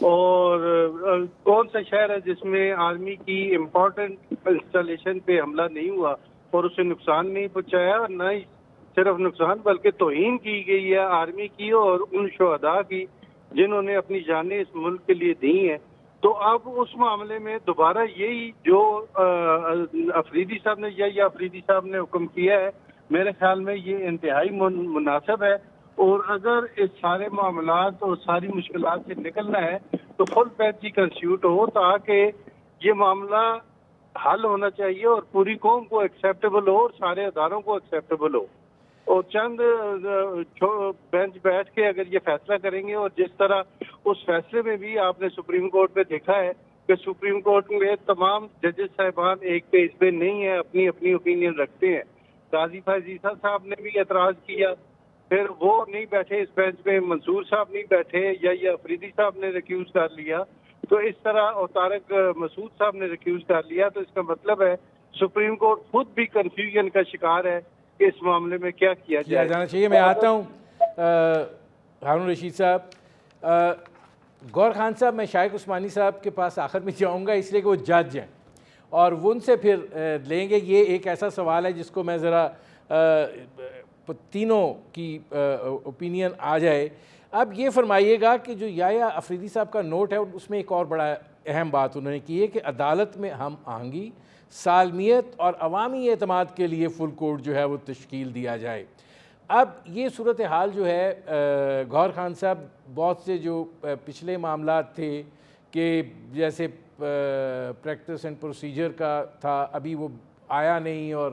اور کون سا شہر ہے جس میں آرمی کی امپورٹنٹ انسٹالیشن پہ حملہ نہیں ہوا اور اسے نقصان نہیں پہنچایا، نہ ہی صرف نقصان بلکہ توہین کی گئی ہے آرمی کی اور ان شہداء کی جنہوں نے اپنی جانیں اس ملک کے لیے دی ہیں۔ تو اب اس معاملے میں دوبارہ یہی جو افریدی صاحب نے یا افریدی صاحب نے حکم کیا ہے، میرے خیال میں یہ انتہائی مناسب ہے۔ اور اگر اس سارے معاملات اور ساری مشکلات سے نکلنا ہے تو فل بینچ ہی کنسٹیٹیوٹ ہو، تاکہ یہ معاملہ حل ہونا چاہیے اور پوری قوم کو ایکسیپٹیبل ہو اور سارے اداروں کو ایکسیپٹیبل ہو، اور چند بینچ بیٹھ کے اگر یہ فیصلہ کریں گے، اور جس طرح اس فیصلے میں بھی آپ نے سپریم کورٹ میں دیکھا ہے کہ سپریم کورٹ میں تمام ججز صاحبان ایک پیج پہ نہیں ہیں، اپنی اپنی اوپینین رکھتے ہیں۔ قاضی فائز عیسیٰ صاحب نے بھی اعتراض کیا، پھر وہ نہیں بیٹھے اس بینچ میں، منصور صاحب نہیں بیٹھے، یا یہ افریدی صاحب نے ریکیوز کر لیا، تو اس طرح اور طارق مسعود صاحب نے ریکیوز کر لیا، تو اس کا مطلب ہے سپریم کورٹ خود بھی کنفیوژن کا شکار ہے کہ اس معاملے میں کیا کیا جائے۔ جانا چاہیے۔ میں آتا ہوں ہارون رشید صاحب، غور خان صاحب، میں شائق عثمانی صاحب کے پاس آخر میں جاؤں گا اس لیے کہ وہ جج ہیں اور وہ ان سے پھر لیں گے۔ یہ ایک ایسا سوال ہے جس کو میں ذرا تینوں کی اوپینین آ جائے۔ اب یہ فرمائیے گا کہ جو یا افریدی صاحب کا نوٹ ہے اس میں ایک اور بڑا اہم بات انہوں نے کی ہے کہ عدالت میں ہم آہنگی، سالمیت اور عوامی اعتماد کے لیے فل کورٹ جو ہے وہ تشکیل دیا جائے۔ اب یہ صورتحال جو ہے غور خان صاحب، بہت سے جو پچھلے معاملات تھے کہ جیسے پریکٹس اینڈ پروسیجر کا تھا، ابھی وہ آیا نہیں اور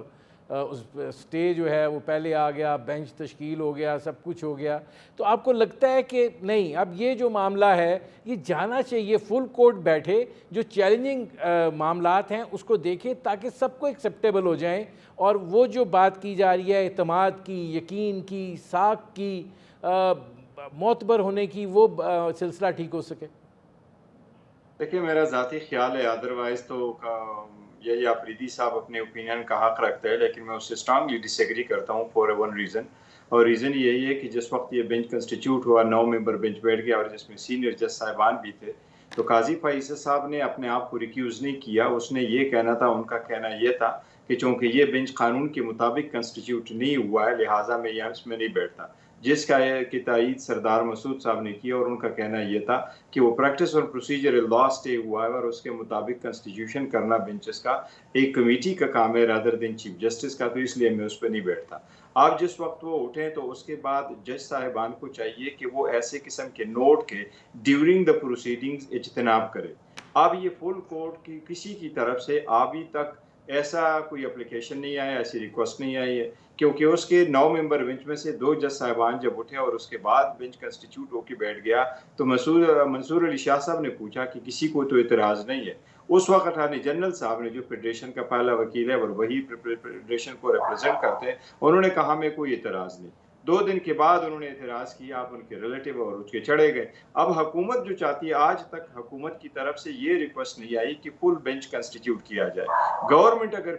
اس سٹے جو ہے وہ پہلے آ گیا، بینچ تشکیل ہو گیا، سب کچھ ہو گیا، تو آپ کو لگتا ہے کہ نہیں اب یہ جو معاملہ ہے یہ جانا چاہیے فل کورٹ بیٹھے، جو چیلنجنگ معاملات ہیں اس کو دیکھے تاکہ سب کو ایکسیپٹیبل ہو جائیں، اور وہ جو بات کی جا رہی ہے اعتماد کی، یقین کی، ساکھ کی، معتبر ہونے کی، وہ سلسلہ ٹھیک ہو سکے؟ دیکھیں میرا ذاتی خیال ہے، ادروائز تو یہ افریدی صاحب اپنے اوپینین کا حق رکھتے ہیں، لیکن میں اس سے اسٹرانگلی ڈس ایگری کرتا ہوں فور ون ریزن، اور ریزن یہی ہے کہ جس وقت یہ بینچ کنسٹیٹیوٹ ہوا 9 ممبر بینچ بیٹھ گیا اور جس میں سینئر جج صاحبان بھی تھے، تو قاضی فائز صاحب نے اپنے آپ کو ریکیوز نہیں کیا۔ اس نے یہ کہنا تھا، ان کا کہنا یہ تھا کہ چونکہ یہ بینچ قانون کے مطابق کنسٹیٹیوٹ نہیں ہوا ہے لہٰذا میں یہاں اس میں نہیں بیٹھتا، جس کا کی تائید سردار مسعود صاحب نے کی، اور ان کا کہنا یہ تھا کہ وہ پریکٹس اور پروسیجر لا سٹے ہوا ہے اور اس کے مطابق کنسٹیٹیوشن کرنا بینچز کا ایک کمیٹی کا کام ہے رادر دین چیف جسٹس کا، تو اس لیے میں اس پہ نہیں بیٹھتا۔ آپ جس وقت وہ اٹھیں تو اس کے بعد جج صاحبان کو چاہیے کہ وہ ایسے قسم کے نوٹ کے ڈیورنگ دا پروسیڈنگز اجتناب کرے۔ اب یہ فل کورٹ کی کسی کی طرف سے ابھی تک ایسا کوئی اپلیکیشن نہیں آیا، ایسی ریکویسٹ نہیں آئی ہے، کیونکہ اس کے 9 ممبر بینچ میں سے 2 جج صاحبان جب اٹھے اور اس کے بعد بینچ کنسٹیٹیوٹ ہو کے بیٹھ گیا تو منصور علی شاہ صاحب نے پوچھا کہ کسی کو تو اعتراض نہیں ہے۔ اس وقت اٹارنی جنرل صاحب نے، جو فیڈریشن کا پہلا وکیل ہے اور وہی فیڈریشن کو ریپرزینٹ کرتے ہیں، انہوں نے کہا ہمیں کوئی اعتراض نہیں۔ 2 دن کے بعد انہوں نے اعتراض کیا، آپ ان کے ریلیٹیو اور اٹھ کے چڑھے گئے۔ اب حکومت جو چاہتی ہے، آج تک حکومت کی طرف سے یہ ریکویسٹ نہیں آئی کہ فل بینچ کنسٹیٹیوٹ کیا جائے۔ گورنمنٹ اگر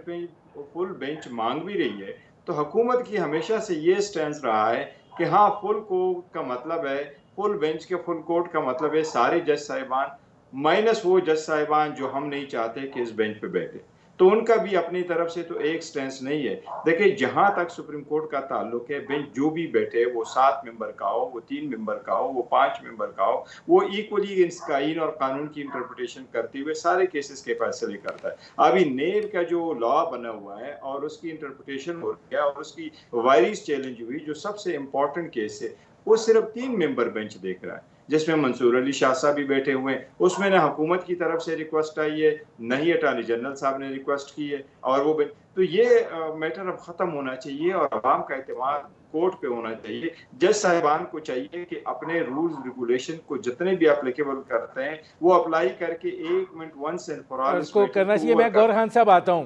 فل بینچ مانگ بھی رہی ہے تو حکومت کی ہمیشہ سے یہ سٹینس رہا ہے کہ ہاں فل کورٹ کا مطلب ہے، فل بینچ کے فل کورٹ کا مطلب ہے سارے جج صاحبان مائنس وہ جج صاحبان جو ہم نہیں چاہتے کہ اس بینچ پہ بیٹھے، تو ان کا بھی اپنی طرف سے تو ایک سٹینس نہیں ہے۔ دیکھیں جہاں تک سپریم کورٹ کا تعلق ہے، بینچ جو بھی بیٹھے، وہ 7 ممبر کا ہو، وہ 3 ممبر کا ہو، وہ 5 ممبر کا ہو، وہ ایکولی اس آئین اور قانون کی انٹرپریٹیشن کرتے ہوئے سارے کیسز کے فیصلے کرتا ہے۔ ابھی نیب کا جو لا بنا ہوا ہے اور اس کی انٹرپریٹیشن ہو رہی ہے اور اس کی وائریس چیلنج ہوئی، جو سب سے امپورٹنٹ کیس ہے، وہ صرف 3 ممبر بینچ دیکھ رہا ہے، جس میں منصور علی شاہ صاحب بھی بیٹھے ہوئے ہیں۔ اس میں نہ حکومت کی طرف سے ریکویسٹ آئی ہے، نہ ہی اٹارنی جنرل صاحب نے ریکویسٹ کی ہے، اور وہ تو یہ میٹر اب ختم ہونا چاہیے اور عوام کا اعتماد کورٹ پہ ہونا چاہیے۔ جج صاحبان کو چاہیے کہ اپنے رولز ریگولیشن کو جتنے بھی اپلیکیبل کرتے ہیں وہ اپلائی کر کے 1 minute once and for all اس اس کو میٹر کرنا کو چاہیے۔ میں غور خان صاحب آتا ہوں۔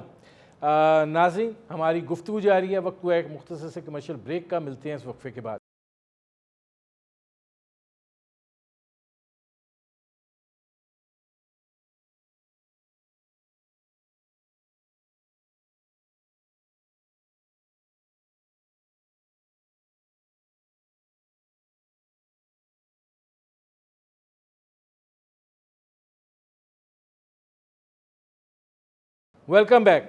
ناظرین ہماری گفتگو جاری ہے، وقت ہوا ایک مختصر سے کمرشل بریک کا، ملتے ہیں اس وقفے کے بعد۔ Welcome back.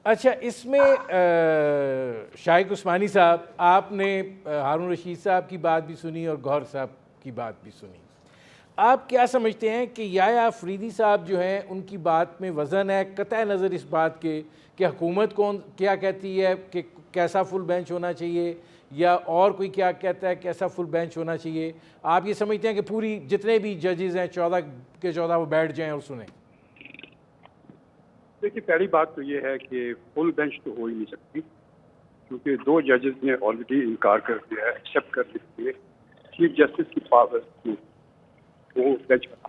اچھا, اس میں شائق عثمانی صاحب, آپ نے ہارون رشید صاحب کی بات بھی سنی اور گوہر صاحب کی بات بھی سنی. آپ کیا سمجھتے ہیں کہ یحییٰ آفریدی صاحب جو ہیں ان کی بات میں وزن ہے, قطع نظر اس بات کے کہ حکومت کون کیا کہتی ہے کہ کیسا فل بینچ ہونا چاہیے, یا اور کوئی کیا کہتا ہے کیسا فل بینچ ہونا چاہیے؟ آپ یہ سمجھتے ہیں کہ پوری جتنے بھی ججز ہیں 14 کے 14 وہ بیٹھ جائیں اور سنیں؟ دیکھیے, پہلی بات تو یہ ہے کہ فل بینچ تو ہو ہی نہیں سکتی, کیونکہ 2 ججز نے آلریڈی انکار کر دیا ہے, ایکسیپٹ کر دیا ہے چیف جسٹس کی پاور وہ بینچ بنا,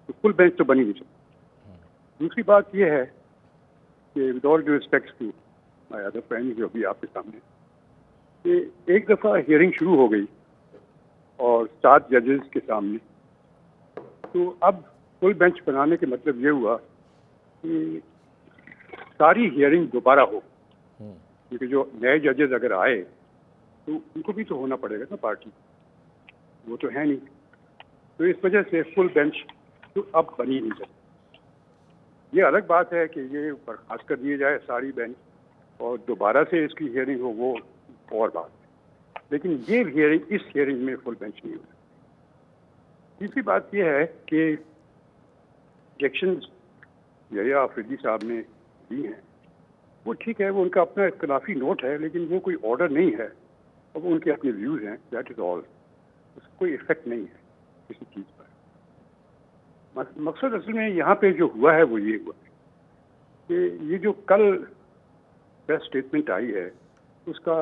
تو فل بینچ تو بن ہی نہیں سکتی. دوسری بات یہ ہے کہ with all due respects to my other friend جو ابھی آپ کے سامنے, کہ ایک دفعہ ہیئرنگ شروع ہو گئی اور 7 ججز کے سامنے, تو اب فل بینچ بنانے کے مطلب یہ ہوا کہ ساری ہیئرنگ دوبارہ ہو, کیونکہ جو نئے ججز اگر آئے تو ان کو بھی تو ہونا پڑے گا نا پارٹی, وہ تو ہے نہیں. تو اس وجہ سے فل بینچ تو اب بنی نہیں سکتی. یہ الگ بات ہے کہ یہ برخاست کر دیے جائے ساری بینچ اور دوبارہ سے اس کی ہیئرنگ ہو, وہ اور بات ہے, لیکن یہ ہیئرنگ اس ہیئرنگ میں فل بینچ نہیں ہو سکتی. تیسری بات یہ ہے کہ آبجیکشنز یحییٰ آفریدی صاحب نے دی ہیں, وہ ٹھیک ہے, وہ ان کا اپنا اختلافی نوٹ ہے, لیکن وہ کوئی آرڈر نہیں ہے, اور وہ ان کے اپنے ویوز ہیں, دیٹ از آل. اس کا کوئی افیکٹ نہیں ہے کسی چیز پر. مقصد اصل میں یہاں پہ جو ہوا ہے وہ یہ ہوا ہے کہ یہ جو کل پریس اسٹیٹمنٹ آئی ہے اس کا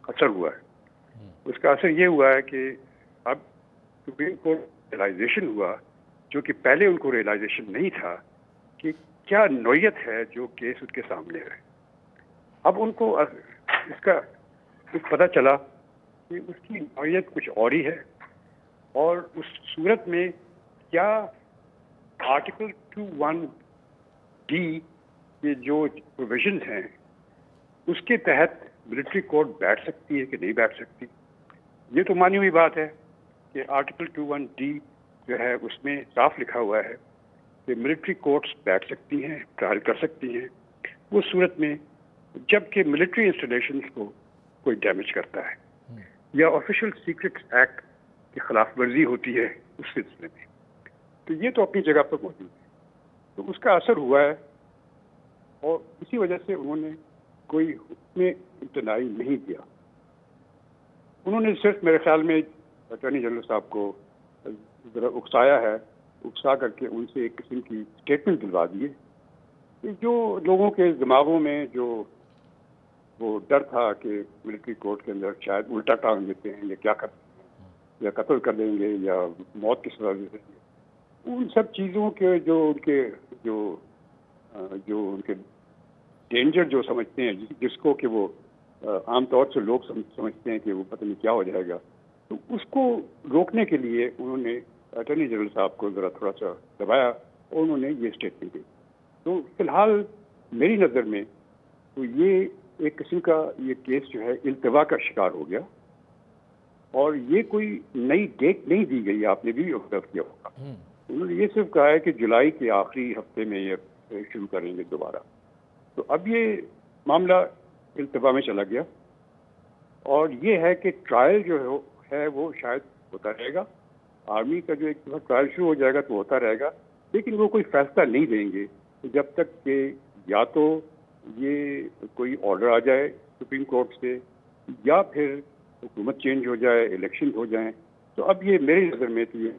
اثر ہوا ہے. اس کا اثر یہ ہوا ہے کہ اب سپریم کورٹ ریئلائزیشن ہوا, جو کہ پہلے ان کو ریئلائزیشن نہیں تھا, کہ کیا نوعیت ہے جو کیس ان کے سامنے ہے. اب ان کو اس کا پتہ چلا کہ اس کی نوعیت کچھ اور ہی ہے, اور اس صورت میں کیا آرٹیکل 21D کے جو پروویژنز ہیں اس کے تحت ملٹری کورٹ بیٹھ سکتی ہے کہ نہیں بیٹھ سکتی. یہ تو مانی ہوئی بات ہے کہ آرٹیکل 21D جو ہے اس میں صاف لکھا ہوا ہے کہ ملٹری کورٹس بیٹھ سکتی ہیں, ٹرائل کر سکتی ہیں اس صورت میں جب کہ ملٹری انسٹالیشنز کو کوئی ڈیمیج کرتا ہے یا آفیشیل سیکرٹس ایکٹ کی خلاف ورزی ہوتی ہے اس سلسلے میں. تو یہ تو اپنی جگہ پر موجود ہے. تو اس کا اثر ہوا ہے, اور اسی وجہ سے انہوں نے کوئی حکم امتناعی نہیں دیا. انہوں نے صرف میرے خیال میں اٹارنی جنرل صاحب کو ذرا اکسایا ہے, اکسا کر کے ان سے ایک قسم کی اسٹیٹمنٹ دلوا دیے کہ جو لوگوں کے دماغوں میں جو وہ ڈر تھا کہ ملٹری کورٹ کے اندر شاید الٹا ٹانگ دیتے ہیں یا کیا کرتے ہیں, یا قتل کر دیں گے یا موت کی سزا دے دیں گے, ان سب چیزوں کے جو ان کے ڈینجر جو سمجھتے ہیں, جس کو کہ وہ عام طور سے لوگ سمجھتے ہیں کہ وہ پتہ نہیں کیا ہو جائے گا, تو اس کو روکنے کے لیے انہوں نے اٹارنی جنرل صاحب کو ذرا تھوڑا سا دبایا اور انہوں نے یہ اسٹیٹمنٹ دی. تو فی الحال میری نظر میں تو یہ ایک قسم کا یہ کیس جو ہے التوا کا شکار ہو گیا, اور یہ کوئی نئی ڈیٹ نہیں دی گئی. آپ نے بھی آبزرو کیا ہوگا, انہوں نے یہ صرف کہا ہے کہ جولائی کے آخری ہفتے میں یہ شروع کریں گے دوبارہ. تو اب یہ معاملہ التوا میں چلا گیا, اور یہ ہے کہ ٹرائل جو ہے وہ شاید ہوتا رہے گا. آرمی کا جو ایک دفعہ ٹرائل شروع ہو جائے گا تو ہوتا رہے گا, لیکن وہ کوئی فیصلہ نہیں دیں گے جب تک کہ یا تو یہ کوئی آرڈر آ جائے سپریم کورٹ سے, یا پھر حکومت چینج ہو جائے, الیکشن ہو جائیں. تو اب یہ میری نظر میں تو یہ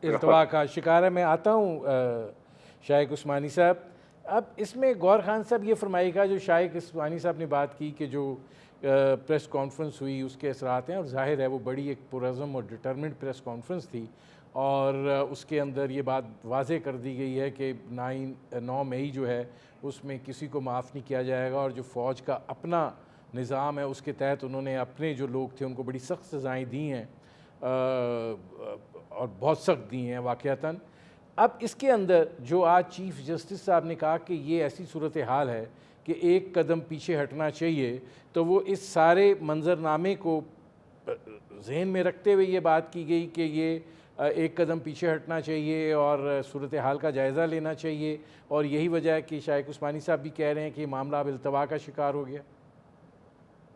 التوا کا شکار ہے. میں آتا ہوں شائق عثمانی صاحب. اب اس میں گوہر خان صاحب یہ فرمائے گا, جو شائق عثمانی صاحب نے بات کی کہ جو پریس کانفرنس ہوئی اس کے اثرات ہیں, اور ظاہر ہے وہ بڑی ایک پرعزم اور ڈٹرمنٹ پریس کانفرنس تھی, اور اس کے اندر یہ بات واضح کر دی گئی ہے کہ 9 مئی جو ہے اس میں کسی کو معاف نہیں کیا جائے گا, اور جو فوج کا اپنا نظام ہے اس کے تحت انہوں نے اپنے جو لوگ تھے ان کو بڑی سخت سزائیں دی ہیں, اور بہت سخت دی ہیں واقعتاً. اب اس کے اندر جو آج چیف جسٹس صاحب نے کہا کہ یہ ایسی صورتحال ہے کہ ایک قدم پیچھے ہٹنا چاہیے, تو وہ اس سارے منظرنامے کو ذہن میں رکھتے ہوئے یہ بات کی گئی کہ یہ ایک قدم پیچھے ہٹنا چاہیے اور صورتحال کا جائزہ لینا چاہیے، اور یہی وجہ ہے کہ شائق عثمانی صاحب بھی کہہ رہے ہیں کہ یہ معاملہ اب التوا کا شکار ہو گیا؟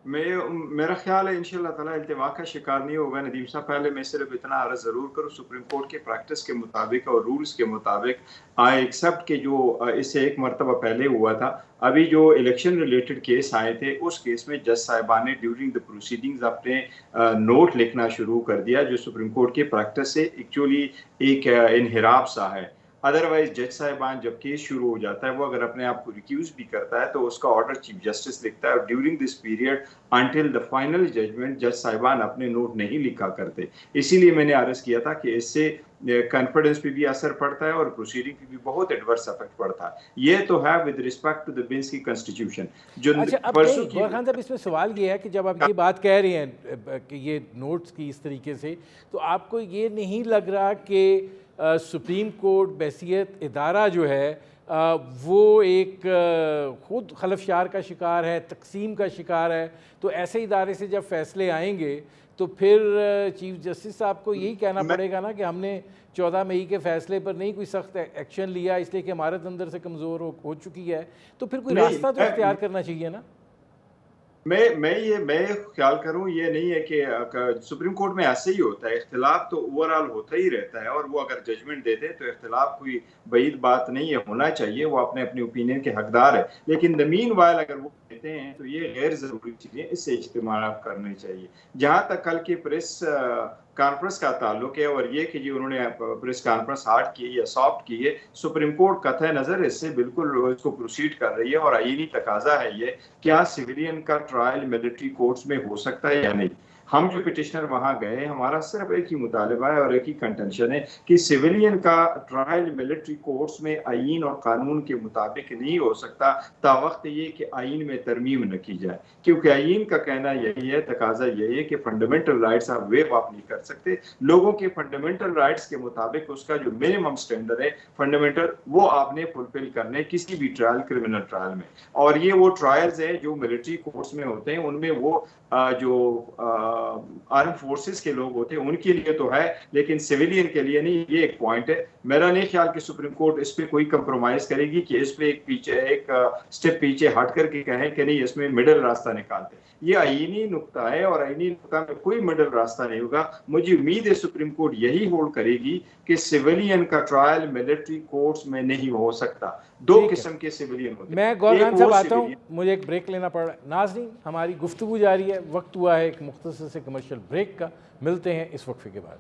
میرا خیال ہے انشاءاللہ تعالیٰ التوا کا شکار نہیں ہوگا ندیم صاحب. پہلے میں صرف اتنا عرض ضرور کروں، سپریم کورٹ کے پریکٹس کے مطابق اور رولز کے مطابق آئی ایکسیپٹ کہ جو اس سے ایک مرتبہ پہلے ہوا تھا، ابھی جو الیکشن ریلیٹڈ کیس آئے تھے اس کیس میں جج صاحبان نے ڈیورنگ دا پروسیڈنگز اپنے نوٹ لکھنا شروع کر دیا، جو سپریم کورٹ کے پریکٹس سے ایکچولی ایک انحراف سا ہے. ادروائز جج صاحبان جب کیس شروع ہو جاتا ہے، وہ اگر اپنے آپ کو ریکیوز بھی کرتا ہے تو اس کا آرڈر چیف جسٹس لکھتا ہے، اور during this period until the final judgment جج صاحبان اپنے نوٹ نہیں لکھا کرتے. اسی لیے میں نے عرض کیا تھا کہ اس سے کانفیڈنس پہ بھی اثر پڑتا ہے اور پروسیڈنگ پہ بھی بہت ایڈورس افیکٹ پڑتا ہے. یہ تو ہے ود رسپیکٹ ٹو دا بینس کی کنسٹیٹیوشن. جو اچھا، اب غور خان صاحب اس میں سوال یہ ہے کہ جب آپ یہ بات کہہ رہے ہیں کہ یہ نوٹس کی اس طریقے سے، تو آپ کو یہ نہیں لگ رہا کہ سپریم کورٹ بحیثیت ادارہ جو ہے وہ ایک خود خلفشار کا شکار ہے، تقسیم کا شکار ہے؟ تو ایسے ادارے سے جب فیصلے آئیں گے تو پھر چیف جسٹس صاحب کو یہی کہنا پڑے گا نا کہ ہم نے 14 مئی کے فیصلے پر نہیں کوئی سخت ایکشن لیا اس لیے کہ عمارت اندر سے کمزور ہو چکی ہے، تو پھر کوئی راستہ تو اختیار کرنا چاہیے نا. میں خیال کروں یہ نہیں ہے کہ سپریم کورٹ میں ایسے ہی ہوتا ہے، اختلاف تو اوور آل ہوتا ہی رہتا ہے، اور وہ اگر ججمنٹ دے دے تو اختلاف کوئی بعید بات نہیں ہے، ہونا چاہیے، وہ اپنے اوپینین کے حقدار ہے. لیکن دا مین وائل اگر وہ کہتے ہیں تو یہ غیر ضروری چیزیں اس سے اجتماع کرنے چاہیے. جہاں تک کل کی پریس کانفرنس کا تعلق ہے اور یہ کہ جی انہوں نے پریس کانفرنس ہارڈ کی یا سافٹ کی ہے، سپریم کورٹ قطع نظر اس سے بالکل اس کو پروسیڈ کر رہی ہے، اور آئینی تقاضا ہے یہ کیا سویلین کا ٹرائل ملٹری کورٹس میں ہو سکتا ہے یا نہیں. ہم جو پٹیشنر وہاں گئے، ہمارا صرف ایک ہی مطالبہ ہے اور ایک ہی کنٹینشن ہے کہ سویلین کا ٹرائل ملٹری کورٹس میں آئین اور قانون کے مطابق نہیں ہو سکتا تا وقت یہ کہ آئین میں ترمیم نہ کی جائے، کیونکہ آئین کا کہنا یہی ہے، تقاضا یہی ہے کہ فنڈامنٹل رائٹس آپ ویو آپ نہیں کر سکتے. لوگوں کے فنڈامنٹل رائٹس کے مطابق اس کا جو منیمم سٹینڈرڈ ہے فنڈامنٹل، وہ آپ نے فلفل کرنے کسی بھی ٹرائل، کرمنل ٹرائل میں. اور یہ وہ ٹرائلز ہیں جو ملٹری کورٹس میں ہوتے ہیں، ان میں وہ جو آرم فورسز کے لوگ ہوتے ہیں ان کے لیے تو ہے، لیکن سویلین کے لیے نہیں. یہ ایک پوائنٹ ہے. میرا نہیں خیال کہ سپریم کورٹ اس پہ کوئی کمپرومائز کرے گی کہ اس پہ ایک سٹیپ پیچھے ہٹ کر کے کہیں کہ نہیں اس میں مڈل راستہ نکالتے. یہ آئینی نقطہ ہے اور آئینی نقطہ میں کوئی مڈل راستہ نہیں ہوگا. مجھے امید ہے سپریم کورٹ یہی ہولڈ کرے گی کہ سویلین کا ٹرائل ملٹری کورٹس میں نہیں ہو سکتا. دو قسم کے سویلین ہوتے ہیں. میں غور خان صاحب آتا ہوں، مجھے ایک بریک لینا پڑ رہا ہے. ناظرین، ہماری گفتگو جاری ہے، وقت ہوا ہے ایک مختصر سے کمرشل بریک کا. ملتے ہیں اس وقفے کے بعد.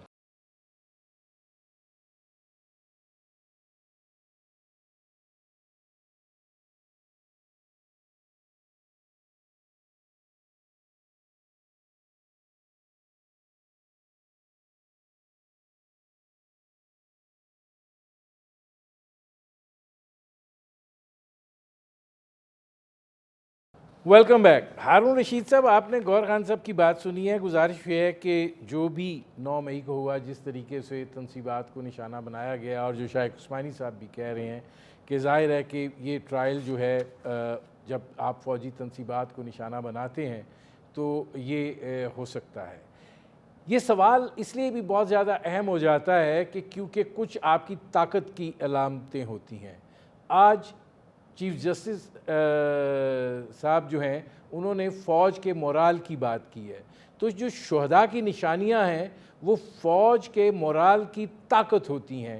Welcome back. ہارون رشید صاحب، آپ نے غور خان صاحب کی بات سنی ہے. گزارش یہ ہے کہ جو بھی 9 مئی کو ہوا، جس طریقے سے تنصیبات کو نشانہ بنایا گیا، اور جو شائق عثمانی صاحب بھی کہہ رہے ہیں کہ ظاہر ہے کہ یہ ٹرائل جو ہے جب آپ فوجی تنصیبات کو نشانہ بناتے ہیں تو یہ ہو سکتا ہے. یہ سوال اس لیے بھی بہت زیادہ اہم ہو جاتا ہے کہ کیونکہ کچھ آپ کی طاقت کی علامتیں ہوتی ہیں. آج چیف جسٹس صاحب جو ہیں انہوں نے فوج کے مورال کی بات کی ہے. تو جو شہداء کی نشانیاں ہیں وہ فوج کے مورال کی طاقت ہوتی ہیں.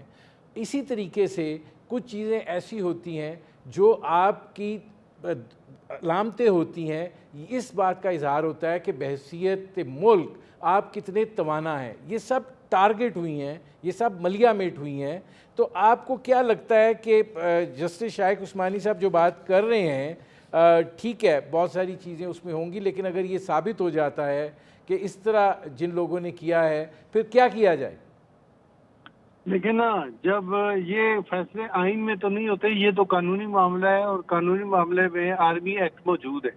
اسی طریقے سے کچھ چیزیں ایسی ہوتی ہیں جو آپ کی علامتیں ہوتی ہیں. اس بات کا اظہار ہوتا ہے کہ بحیثیت ملک آپ کتنے توانا ہیں. یہ سب ٹارگٹ ہوئی ہیں، یہ سب ملیہ میٹ ہوئی ہیں. تو آپ کو کیا لگتا ہے کہ جسٹس شائق عثمانی صاحب جو بات کر رہے ہیں، ٹھیک ہے بہت ساری چیزیں اس میں ہوں گی، لیکن اگر یہ ثابت ہو جاتا ہے کہ اس طرح جن لوگوں نے کیا ہے پھر کیا کیا جائے؟ لیکن نا جب یہ فیصلے آئین میں تو نہیں ہوتے، یہ تو قانونی معاملہ ہے، اور قانونی معاملے میں آرمی ایکٹ موجود ہے.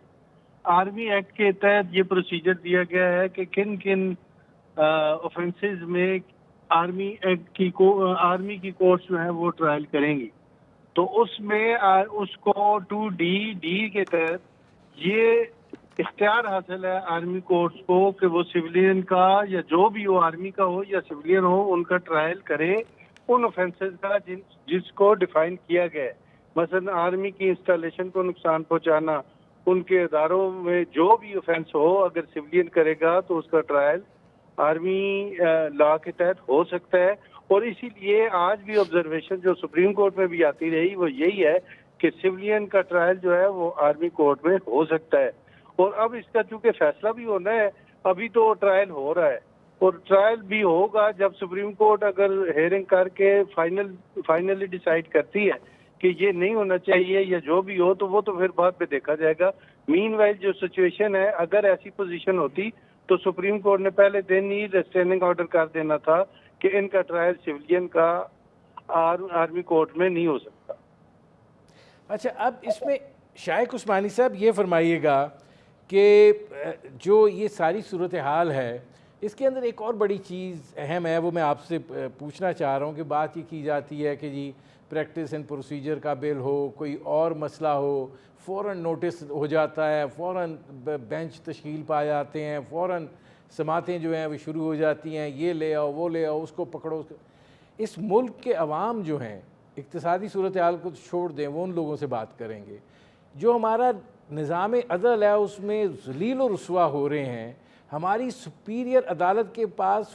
آرمی ایکٹ کے تحت یہ پروسیجر دیا گیا ہے کہ کن کن اوفینسز میں آرمی کی کورٹس جو ہے وہ ٹرائل کریں گی. تو اس میں اس کو 2D کے تحت یہ اختیار حاصل ہے آرمی کورٹس کو کہ وہ سویلین کا یا جو بھی ہو، آرمی کا ہو یا سویلین ہو، ان کا ٹرائل کرے ان اوفینسز کا جس کو ڈیفائن کیا گیا ہے. مثلا آرمی کی انسٹالیشن کو نقصان پہنچانا، ان کے اداروں میں جو بھی اوفینس ہو، اگر سویلین کرے گا تو اس کا ٹرائل آرمی لا کے تحت ہو سکتا ہے. اور اسی لیے آج بھی آبزرویشن جو سپریم کورٹ میں بھی آتی رہی وہ یہی ہے کہ سویلین کا ٹرائل جو ہے وہ آرمی کورٹ میں ہو سکتا ہے. اور اب اس کا چونکہ فیصلہ بھی ہونا ہے، ابھی تو ٹرائل ہو رہا ہے، اور ٹرائل بھی ہوگا جب سپریم کورٹ اگر ہیئرنگ کر کے فائنلی ڈیسائیڈ کرتی ہے کہ یہ نہیں ہونا چاہیے یا جو بھی ہو، تو وہ تو پھر بعد میں دیکھا جائے گا. مین وائل جو سچویشن ہے، اگر ایسی پوزیشن ہوتی تو سپریم کورٹ نے پہلے دن ہی ریسٹریننگ آرڈر کر دینا تھا کہ ان کا ٹرائل سویلین کا آرمی کورٹ میں نہیں ہو سکتا. اچھا، اب اس میں شائق عثمانی صاحب یہ فرمائیے گا کہ جو یہ ساری صورتحال ہے، اس کے اندر ایک اور بڑی چیز اہم ہے، وہ میں آپ سے پوچھنا چاہ رہا ہوں کہ بات یہ کی جاتی ہے کہ جی پریکٹس اینڈ پروسیجر کا بل ہو، کوئی اور مسئلہ ہو، فوراً نوٹس ہو جاتا ہے، فوراً بینچ تشکیل پا جاتے ہیں، فوراً سماعتیں جو ہیں وہ شروع ہو جاتی ہیں، یہ لے آؤ وہ لے آؤ، اس کو پکڑو. اس ملک کے عوام جو ہیں، اقتصادی صورتحال کو چھوڑ دیں، وہ ان لوگوں سے بات کریں گے. جو ہمارا نظام عدل ہے اس میں ذلیل و رسوا ہو رہے ہیں. ہماری سپیریئر عدالت کے پاس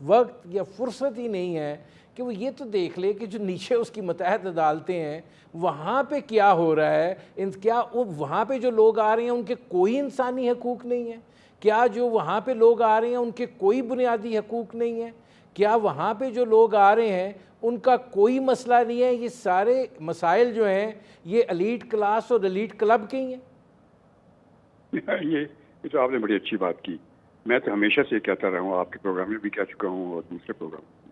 وقت یا فرصت ہی نہیں ہے کہ وہ یہ تو دیکھ لے کہ جو نیچے اس کی متحد عدالتیں ہیں وہاں پہ کیا ہو رہا ہے. کیا وہاں پہ جو لوگ آ رہے ہیں ان کے کوئی انسانی حقوق نہیں ہیں؟ کیا جو وہاں پہ لوگ آ رہے ہیں ان کے کوئی بنیادی حقوق نہیں ہیں؟ کیا وہاں پہ جو لوگ آ رہے ہیں ان کا کوئی مسئلہ نہیں ہے؟ یہ سارے مسائل جو ہیں یہ ایلیٹ کلاس اور ایلیٹ کلب کے ہی ہیں. یہ تو آپ نے بڑی اچھی بات کی. میں تو ہمیشہ سے کہتا رہا ہوں، آپ کے پروگرام میں بھی کہہ چکا ہوں اور دوسرے پروگرام میں،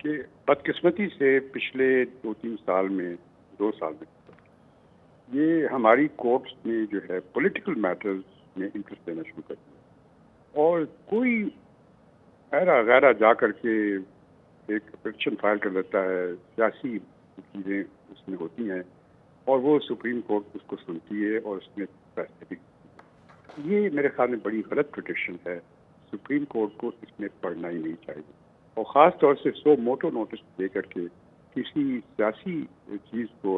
کہ بدقسمتی سے پچھلے 2-3 سال میں 2 سال میں یہ ہماری کورٹس میں جو ہے پولیٹیکل میٹرز میں انٹرسٹ لینا شروع کر دیا، اور کوئی غیرہ جا کر کے ایک پٹیشن فائل کر دیتا ہے، سیاسی چیزیں اس میں ہوتی ہیں، اور وہ سپریم کورٹ اس کو سنتی ہے اور اس میں فیصلے بھی. یہ میرے خیال میں بڑی غلط ٹریڈیشن ہے. سپریم کورٹ کو اس میں پڑھنا ہی نہیں چاہیے، اور خاص طور سے سو موٹو نوٹس دے کر کے کسی سیاسی چیز کو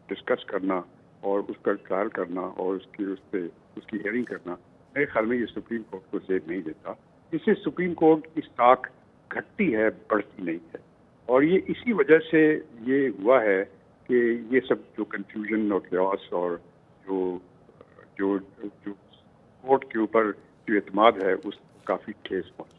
ڈسکس کرنا اور اس کا ٹرائل کرنا اور اس کی ہیئرنگ کرنا، میرے خیال میں یہ سپریم کورٹ کو زیب نہیں دیتا. اس سے سپریم کورٹ کی ساکھ گھٹتی ہے، بڑھتی نہیں ہے. اور یہ اسی وجہ سے یہ ہوا ہے کہ یہ سب جو کنفیوژن اور کیوس اور جو کورٹ کے اوپر جو اعتماد ہے اس کافی ٹھیس پہنچا.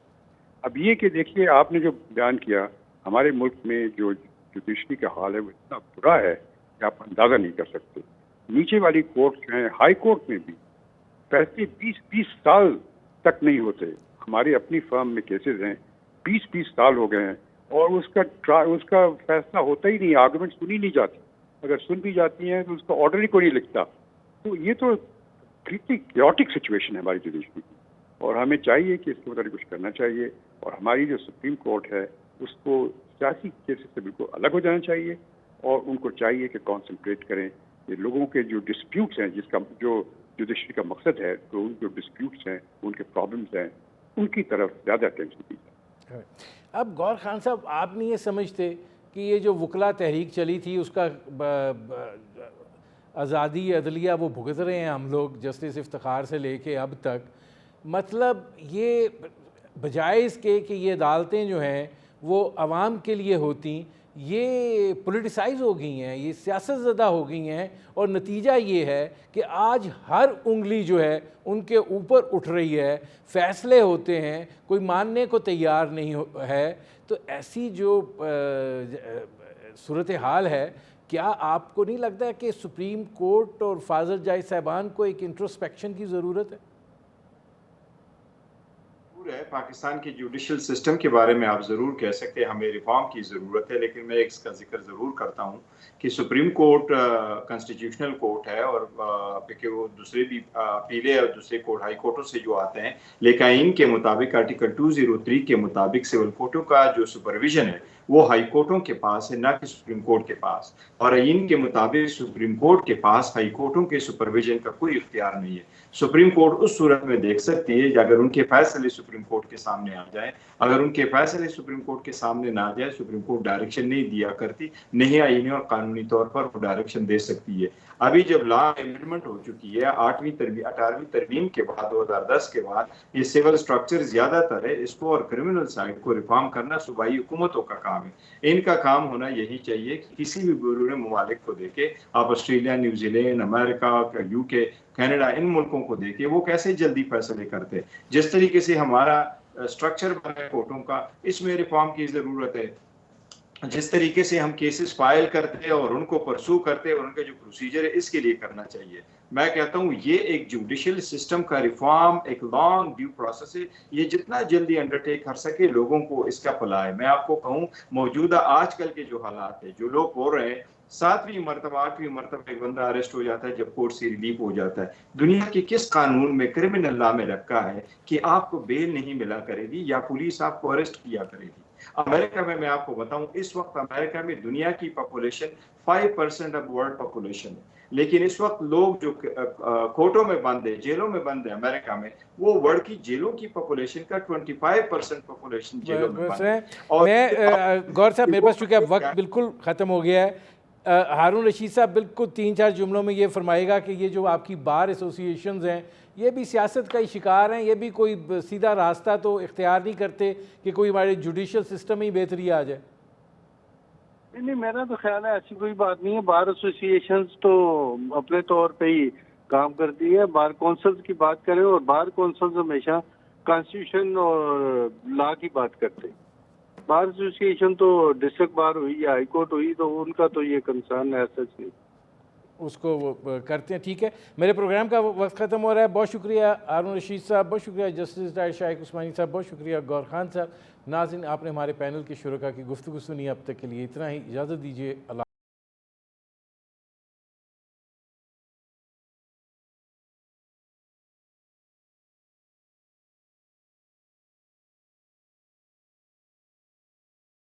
اب یہ کہ دیکھیے، آپ نے جو بیان کیا، ہمارے ملک میں جو جوڈیشری کا حال ہے وہ اتنا برا ہے کہ آپ اندازہ نہیں کر سکتے. نیچے والی کورٹ جو ہیں، ہائی کورٹ میں بھی فیصلے 20 سال تک نہیں ہوتے. ہماری اپنی فرم میں کیسز ہیں 20 سال ہو گئے ہیں اور اس کا فیصلہ ہوتا ہی نہیں، آرگومنٹ سنی نہیں جاتی. اگر سن بھی جاتی ہیں تو اس کا آرڈر ہی کوئی نہیں لکھتا. تو یہ تو کتنی کیوٹک سچویشن ہے ہماری جوڈیشری کی، اور ہمیں چاہیے کہ اس کے متعلق کچھ کرنا چاہیے. اور ہماری جو سپریم کورٹ ہے اس کو سیاسی کیسز سے بالکل الگ ہو جانا چاہیے، اور ان کو چاہیے کہ کانسنٹریٹ کریں کہ لوگوں کے جو ڈسپیوٹس ہیں، جس کا جو جوڈیشری کا مقصد ہے، تو ان جو ڈسپیوٹس ہیں، ان کے پرابلمس ہیں، ان کی طرف زیادہ اٹینشن دی جائے. اب غور خان صاحب، آپ نہیں یہ سمجھتے کہ یہ جو وکلا تحریک چلی تھی اس کا آزادی عدلیہ وہ بھگت رہے ہیں ہم لوگ جسٹس افتخار سے لے کے اب تک؟ مطلب یہ بجائے اس کے کہ یہ عدالتیں جو ہیں وہ عوام کے لیے ہوتی، یہ پولیٹیسائز ہو گئی ہیں، یہ سیاست زدہ ہو گئی ہیں، اور نتیجہ یہ ہے کہ آج ہر انگلی جو ہے ان کے اوپر اٹھ رہی ہے، فیصلے ہوتے ہیں، کوئی ماننے کو تیار نہیں ہے. تو ایسی جو صورتحال ہے، کیا آپ کو نہیں لگتا کہ سپریم کورٹ اور فاضل جائی صاحبان کو ایک انٹروسپیکشن کی ضرورت ہے؟ پاکستان کے جوڈیشل سسٹم کے بارے میں آپ ضرور کہہ سکتے ہیں ہمیں ریفارم کی ضرورت ہے، لیکن میں اس کا ذکر ضرور کرتا ہوں کہ سپریم کورٹ کانسٹیٹیوشنل کورٹ ہے، اور کہ وہ دوسرے بھی اپیلے اور دوسرے کورٹ ہائی کورٹوں سے جو آتے ہیں، لیکن ان کے مطابق آرٹیکل 203 کے مطابق سول کورٹوں کا جو سپرویژن ہے وہ ہائی کورٹوں کے پاس ہے نہ کہ سپریم کورٹ کے پاس، اور آئین کے مطابق سپریم کورٹ کے پاس ہائی کورٹوں کے سپرویژن کا کوئی اختیار نہیں ہے۔ سپریم کورٹ اس صورت میں دیکھ سکتی ہے کہ اگر ان کے فیصلے سپریم کورٹ کے سامنے آ جائیں، اگر ان کے فیصلے سپریم کورٹ کے سامنے نہ آ جائے، سپریم کورٹ ڈائریکشن نہیں دیا کرتی، نہیں آئینی اور قانونی طور پر وہ ڈائریکشن دے سکتی ہے۔ ابھی جب لا امینڈمنٹ ہو چکی ہے 18ویں ترمیم کے بعد 2010 کے بعد، یہ سول اسٹرکچر زیادہ تر ہے، اس کو اور کرمنل سائڈ کو ریفارم کرنا صوبائی حکومتوں کا کام ہے۔ ان کا کام ہونا یہی چاہیے کہ کسی بھی بیرونی ممالک کو دیکھے، آپ Australia, New Zealand, America, you کے، کینیڈا، ان ملکوں کو دیکھے وہ کیسے جلدی فیصلے کرتے، جس طریقے سے ہمارا اسٹرکچر بنا ہے کورٹوں کا، اس میں ریفارم کی ضرورت ہے۔ جس طریقے سے ہم کیسز فائل کرتے اور ان کو پرسو کرتے اور ان کا جو پروسیجر ہے اس کے لیے کرنا چاہیے۔ میں کہتا ہوں یہ ایک جوڈیشل سسٹم کا ریفارم ایک لانگ ڈیو پروسیس ہے، یہ جتنا جلدی انڈرٹیک کر سکے لوگوں کو اس کا فلاح ہے۔ میں آپ کو کہوں موجودہ آج کل کے جو حالات ہیں، جو لوگ بول رہے ہیں 7ویں مرتبہ 8ویں مرتبہ ایک بندہ اریسٹ ہو جاتا ہے جب کورٹ سے ریلیف ہو جاتا ہے، دنیا کے کس قانون میں کرمنل لا میں رکھا ہے کہ آپ کو بیل نہیں ملا کرے گی یا پولیس آپ کو اریسٹ کیا کرے گی؟ امریکہ میں آپ کو بتاؤں اس وقت امریکہ میں دنیا کی پاپولیشن 5% آف ورلڈ پاپولیشن ہے، لیکن اس وقت لوگ جو کورٹوں میں بند ہیں، جیلوں میں بند ہیں امریکہ میں، وہ ورلڈ کی جیلوں کی پاپولیشن کا 25% پاپولیشن جیلوں میں بند ہے۔ میں گور صاحب میرے پاس چونکہ اب وقت بالکل ختم ہو گیا ہے، ہارون رشید صاحب بالکل 3-4 جملوں میں یہ فرمائے گا کہ یہ جو آپ کی بار ایسوسی ایشنز ہیں یہ بھی سیاست کا ہی شکار ہیں، یہ بھی کوئی سیدھا راستہ تو اختیار نہیں کرتے کہ کوئی ہمارے جوڈیشل سسٹم ہی بہتری آ جائے؟ نہیں، میرا تو خیال ہے ایسی کوئی بات نہیں ہے۔ بار ایسوسی ایشنز تو اپنے طور پہ ہی کام کرتی ہے۔ بار کونسلز کی بات کریں، اور بار کونسلز ہمیشہ کانسٹیٹیوشن اور لا کی بات کرتے ہیں۔ بار ایسوسی ایشن تو ڈسٹرکٹ بار ہوئی یا ہائی کورٹ ہوئی تو ان کا تو یہ کنسرن ہے، سچ نہیں، اس کو وہ کرتے ہیں۔ ٹھیک ہے، میرے پروگرام کا وقت ختم ہو رہا ہے۔ بہت شکریہ ہارون رشید صاحب، بہت شکریہ جسٹس ڈاکٹر شائق عثمانی صاحب، بہت شکریہ گور خان صاحب۔ ناظرین، آپ نے ہمارے پینل کے شرکاء کی گفتگو سنی، اب تک کے لیے اتنا ہی، اجازت دیجیے۔ اللہ